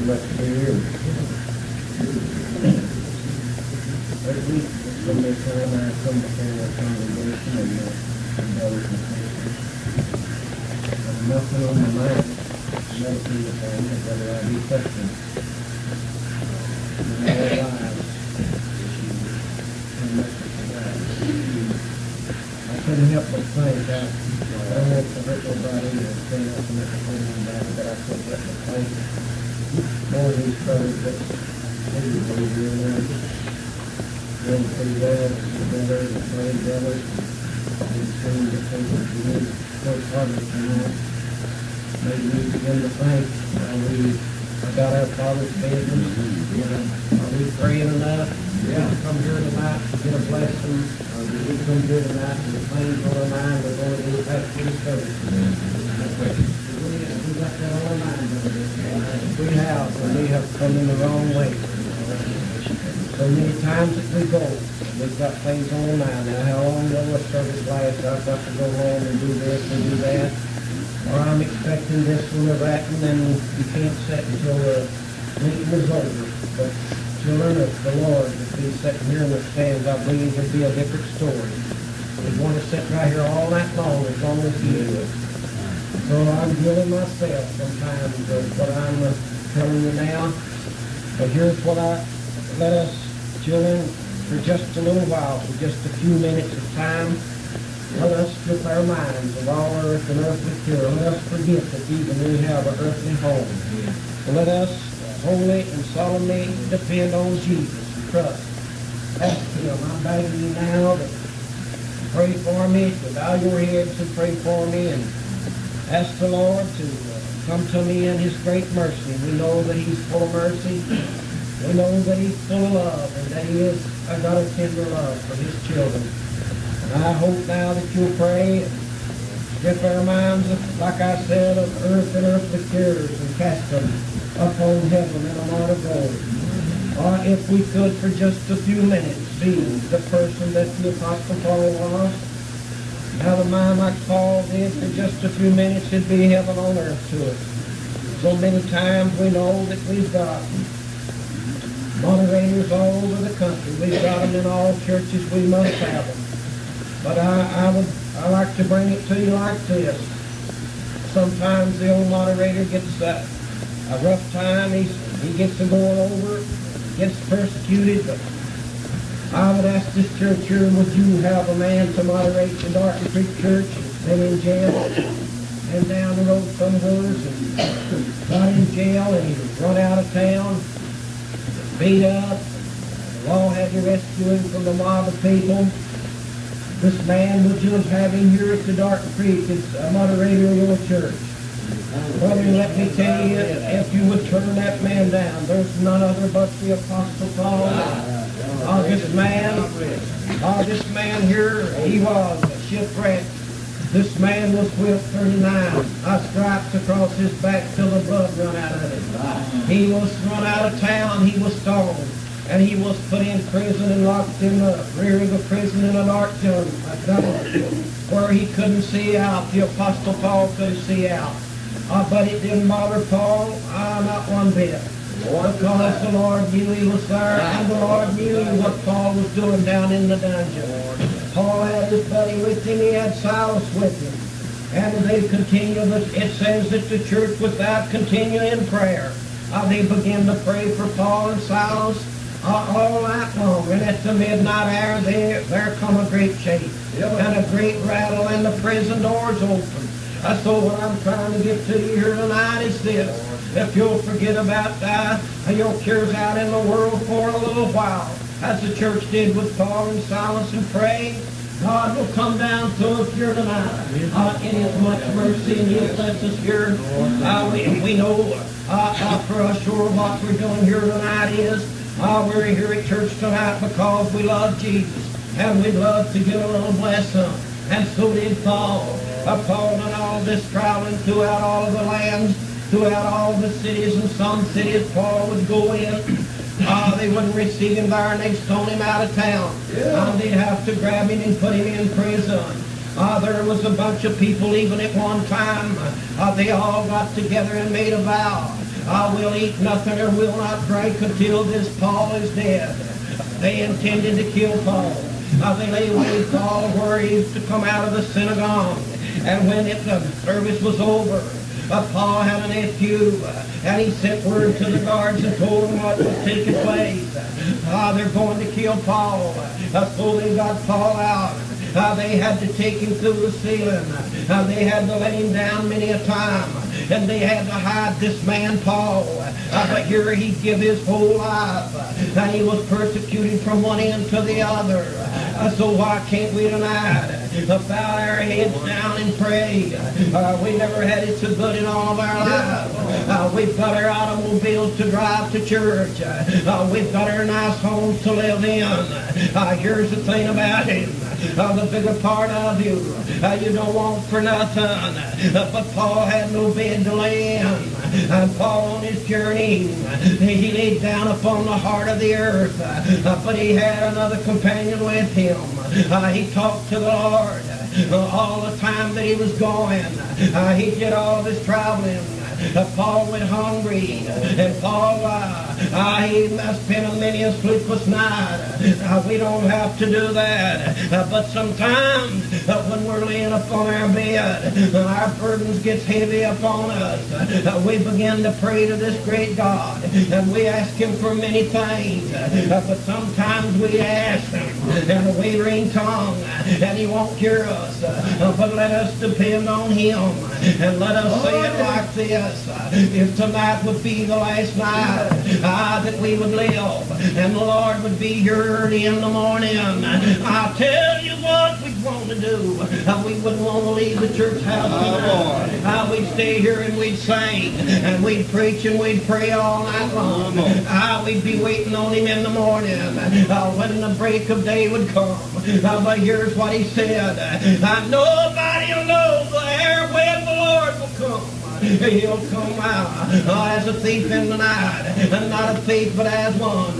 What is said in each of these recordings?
much here. Every week, Sunday time, I come before the congregation and brothers and sisters. There's nothing on my mind. Meditate upon it, whether I be Christian. In our lives, and that's what God. I couldn't help but think that I don't want to hurt nobody or stand up and make a claim on that, but I couldn't help but think more of these brothers that everybody here now, going pretty well, together, and pray together, and seeing the things that we need to work harder tonight. Maybe we begin to think, about our Father's business. Are we praying enough? Yeah. To come here tonight to get a blessing? Or do we come here tonight to the things on our mind we're going to do after the service? We got that on our mind, we have come in the wrong way. So many times that we go, we've got things on our mind. Now, how long will a service last? I've got to go home and do this and do that. Or I'm expecting this one or that, and then you can't sit until the meeting is over. But children of the Lord, if we sitting here in the stands, I believe it'll be a different story. We want to sit right here all night long as you do it. So I'm guilty myself sometimes of what I'm telling you now. But here's what let us, children, for just a little while, for just a few minutes of time, let us strip our minds of all earth and earthly care. Let us forget that even we have an earthly home. And let us wholly and solemnly depend on Jesus and trust. Ask Him. I'm begging you now to pray for me, to bow your heads and pray for me, and ask the Lord to come to me in His great mercy. We know that He's full of mercy. We know that He's full of love, and that He is a God of tender love for His children. And I hope now that you'll pray and strip our minds, like I said, of earth and earthly cares and cast them upon heaven in a heart of gold. Or if we could for just a few minutes see the person that the Apostle Paul was, have a mind like Paul did for just a few minutes, it'd be heaven on earth to us. So many times we know that we've got moderators all over the country. We've got them in all churches. We must have them. But I like to bring it to you like this. Sometimes the old moderator gets a rough time. He gets to going over, gets persecuted. But I would ask this church here, would you have a man to moderate the Darton Creek Church that's been in jail and down the road somewheres and got in jail and he was run out of town, beat up. The law had to rescue him from the mob of people. This man, would you have him here at the Darton Creek as a moderator of your church? Brother, let me tell you, if you would turn that man down, there's none other but the Apostle Paul. This man here, he was a shipwreck. This man was whipped 39 stripes across his back till the blood run out of him. He was run out of town, he was stoned. And he was put in prison and locked in the rear of the prison in a dark tunnel where he couldn't see out. The Apostle Paul couldn't see out. But it didn't bother Paul, not one bit. Because the Lord knew he was there, and the Lord knew what Paul was doing down in the dungeon. Paul had his buddy with him, he had Silas with him. And they continued, it says that the church without continuing in prayer. They began to pray for Paul and Silas all night long, and at the midnight hour there come a great shake and a great rattle, and the prison doors open. So what I'm trying to get to you here tonight is this: if you'll forget about your cares out in the world for a little while, as the church did with Paul and Silas, and pray, God will come down to us here tonight in His much mercy, and He'll bless us here. We know for sure what we're doing here tonight is we're here at church tonight because we love Jesus, and we love to get a little blessing. And so did Paul. Paul done all this traveling throughout all of the lands, throughout all the cities, and some cities Paul would go in. They wouldn't receive him there, and they'd stone him out of town. They'd have to grab him and put him in prison. There was a bunch of people even at one time. They all got together and made a vow I will eat nothing or will not drink until this Paul is dead. They intended to kill Paul. They lay waste all where he used to come out of the synagogue. And when the service was over, Paul had a nephew, and he sent word to the guards and told them what was taking place. They're going to kill Paul. So they got Paul out. They had to take him through the ceiling. They had to let him down many a time. And they had to hide this man, Paul. But here he'd give his whole life. And he was persecuted from one end to the other. So why can't we tonight bow our heads down and pray? We never had it so good in all of our lives. We've got our automobiles to drive to church. We've got our nice homes to live in. Here's the thing about it. The bigger part of you, you don't want for nothing. But Paul had no bed to lay in. And Paul on his journey, he laid down upon the heart of the earth. But he had another companion with him. He talked to the Lord all the time that he was going. He did all of his traveling. Paul went hungry, and Paul, he spent many a sleepless night. We don't have to do that. But sometimes, when we're laying upon our bed, our burdens get heavy upon us. We begin to pray to this great God, and we ask Him for many things. But sometimes we ask Him in a wavering tongue, and He won't hear us. But let us depend on Him, and let us say it like this. If tonight would be the last night that we would live, and the Lord would be here early in the morning, I'll tell you what we'd want to do. We wouldn't want to leave the church house tonight. We'd stay here and we'd sing, and we'd preach and we'd pray all night long. We'd be waiting on Him in the morning when the break of day would come. But here's what He said. Nobody will know there when the Lord will come. He'll come out as a thief in the night, not a thief but as one.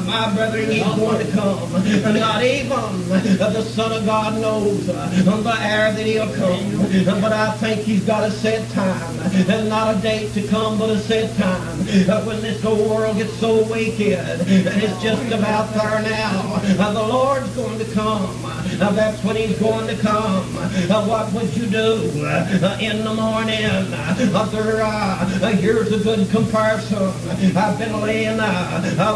My brethren, He's going to come. Not even the Son of God knows the hour that He'll come. But I think He's got a set time, and not a date to come, but a set time. When this whole world gets so wicked, and it's just about there now, the Lord's going to come. That's when He's going to come. What would you do in the morning? Here's a good comparison. I've been laying,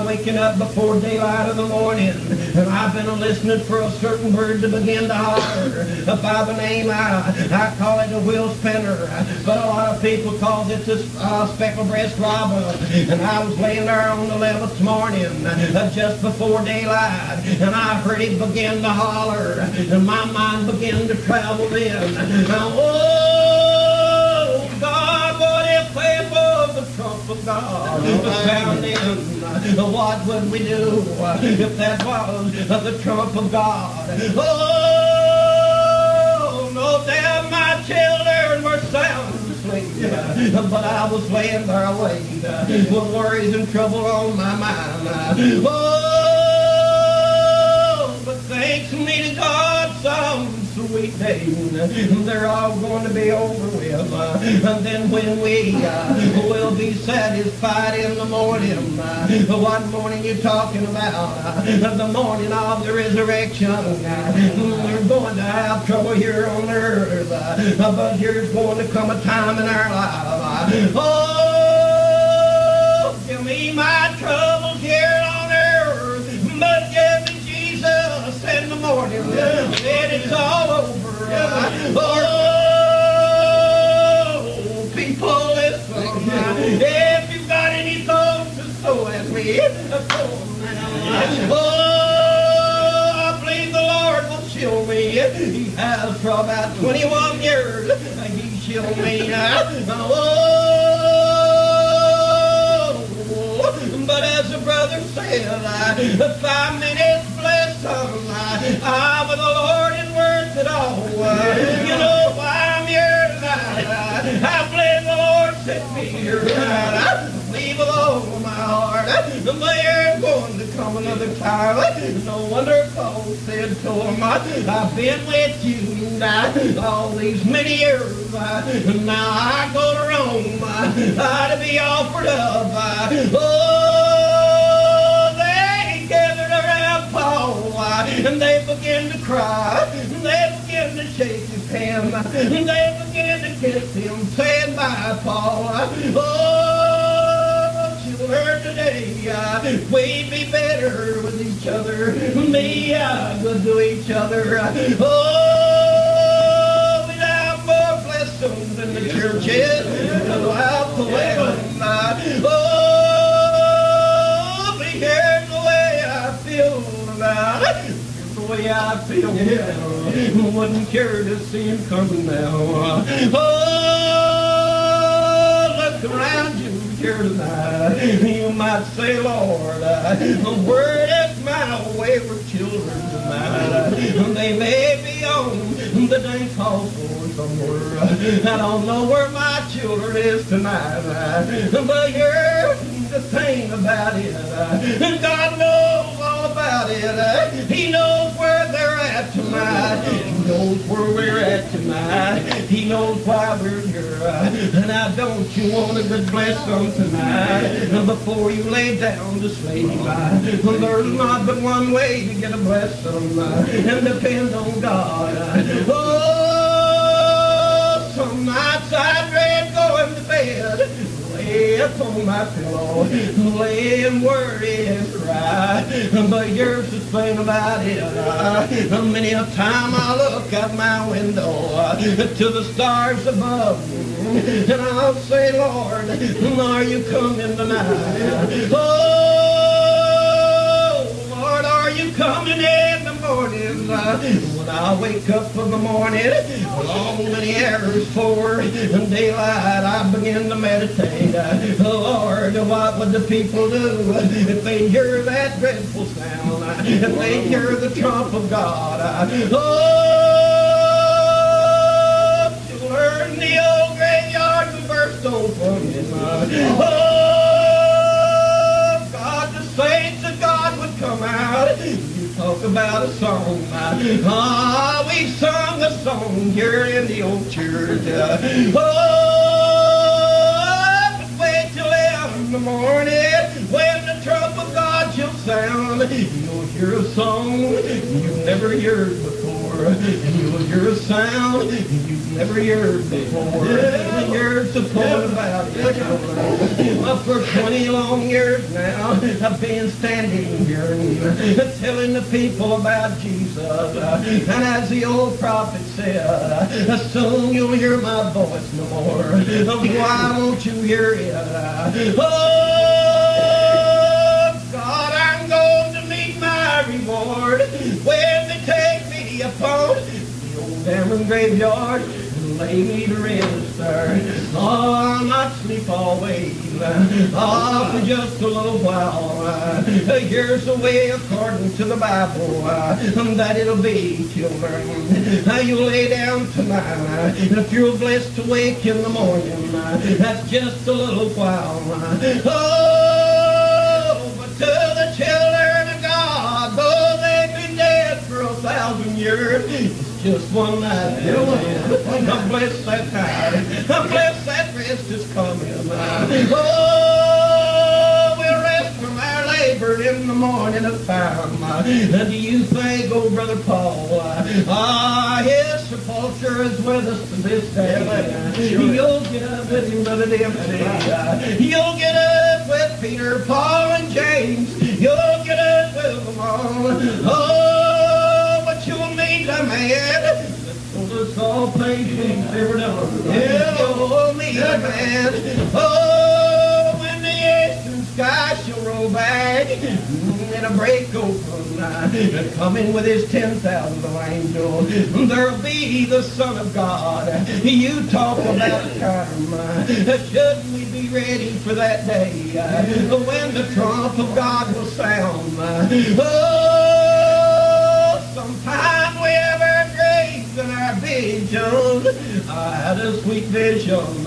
waking up before daylight in the morning, and I've been listening for a certain bird to begin to holler by the name, I call it a wheel spinner, but a lot of people call it the speckled-breast robin. And I was laying there on the 11th morning, just before daylight, and I heard it begin to holler, and my mind began to travel then. God, what if it was the trump of God sounding? What would we do if that was the trump of God? Oh, no doubt my children were sound asleep, but I was laying there awake with worries and trouble on my mind. Oh, but thanks be to God, some sweet days, they're all going to be over with. And then when we will be satisfied in the morning, what morning you talking about? The morning of the resurrection. We're going to have trouble here on earth, but here's going to come a time in our life. Oh, give me my troubles here on earth, but give me Jesus in the morning, and it's all over. Oh, people, listen. If you've got any thoughts to sow at me, oh, I believe the Lord will show me. He has for about 21 years. He showed me. But as the brother said, 5 minutes bless some. But the Lord is worth it all. You know why I'm here tonight. I believe the Lord sent me here tonight. I believe with all my heart. There's going to come another time. No wonder Paul said to him, I've been with you all these many years. Now I go to Rome. to be offered up. Oh, they gathered around Paul, and they began to cry. They began to shake his hand. They began to kiss him, saying, "Bye, Paul." Oh, children, today we'd be better with each other. Be good to each other. Oh, we'd have more blessings in the churches throughout the world. Oh, but here's the way I feel about it. Here's the way I feel. Wouldn't care to see him coming now. Oh, look around you here tonight. You might say, "Lord, where is my wayward children tonight? They may be on the dance hall floor somewhere. I don't know where my children is tonight. But here's the thing about it. God knows all about it. He knows where they're at tonight. He knows where we're at tonight. He knows why we're here. Now don't you want a good blessing tonight before you lay down to sleep? There's not but one way to get a blessing, and depend on God. Oh, some nights I dread going to bed. Lay upon my pillow, lay and worry and cry. But here's the thing about it. Many a time I look out my window to the stars above, and I'll say, "Lord, are you coming tonight? Oh, Lord, are you coming in the morning?" When I wake up in the morning, long many hours before daylight, I begin to meditate. Lord, what would the people do if they hear that dreadful sound? If they hear the trump of God? Oh, children, the old graveyard will burst open. Oh, God, the saints of God would come out. Talk about a song. We sung a song here in the old church. Oh, but wait till in the morning when the trump of God shall sound. You'll hear a song you've never heard before, and you'll hear a sound you've never heard before. Here's the point about it. For 20 long years now, I've been standing here telling the people about Jesus. And as the old prophet said, soon you'll hear my voice no more. Why won't you hear it? Oh, God, I'm going to meet my reward when they take me upon the old Damron graveyard. Lay me to rest there. Oh, I'll not sleep always. Oh, for just a little while. Here's the way according to the Bible that it'll be, children. You lay down tonight. If you're blessed to wake in the morning, that's just a little while. Oh, but to the children of God, though they've been dead for 1,000 years, just one night. I'm blessed that night. I'm blessed that rest is coming. Oh, we'll rest from our labor in the morning of time. Do you think, oh, Brother Paul, his sepulture is with us to this day? You'll get up with him, Brother Dempsey. You'll get up with Peter, Paul, and James. You'll get up with them all. Oh, but you'll meet a man. Us all paid ever done. You'll meet a man. Oh, when the eastern sky shall roll back and a break open, coming with his 10,000 angels, there'll be the Son of God. You talk about time. Shouldn't we be ready for that day when the trump of God will sound? Oh, sometime we ever dreamed in our vision. I had a sweet vision,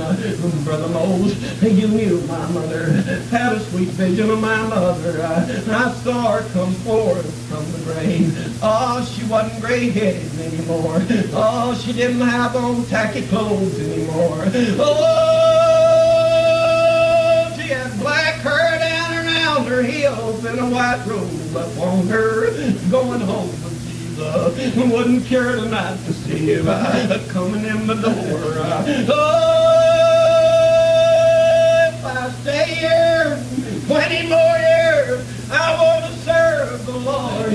Brother Mose. You knew my mother. Had a sweet vision of my mother. I saw her come forth from the grave. Oh, she wasn't gray-headed anymore. Oh, she didn't have on tacky clothes anymore. Oh, in a white robe up on her, going home with Jesus. Wouldn't care tonight to see him coming in the door. Oh, if I stay here 20 more years, I want to serve the Lord.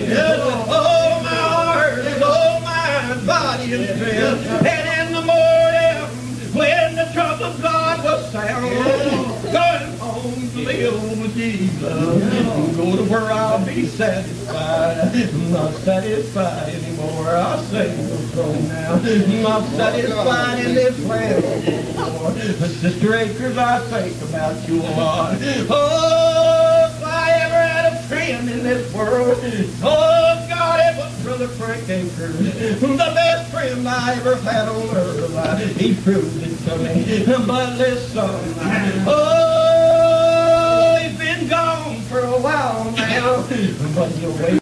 Oh, my heart, oh, my body and strength. And in the morning, when the trumpet of God was sound, going home to live with Jesus, go to where I'll be satisfied. I'm not satisfied anymore. I'll sing the song now. I'm not satisfied in this land anymore. Sister Akers, I think about you a lot. Oh, if I ever had a friend in this world, oh God, it was Brother Frank Akers, the best friend I ever had on earth. He proved it to me. But listen, oh, he's been gone for a while now, but you'll wait.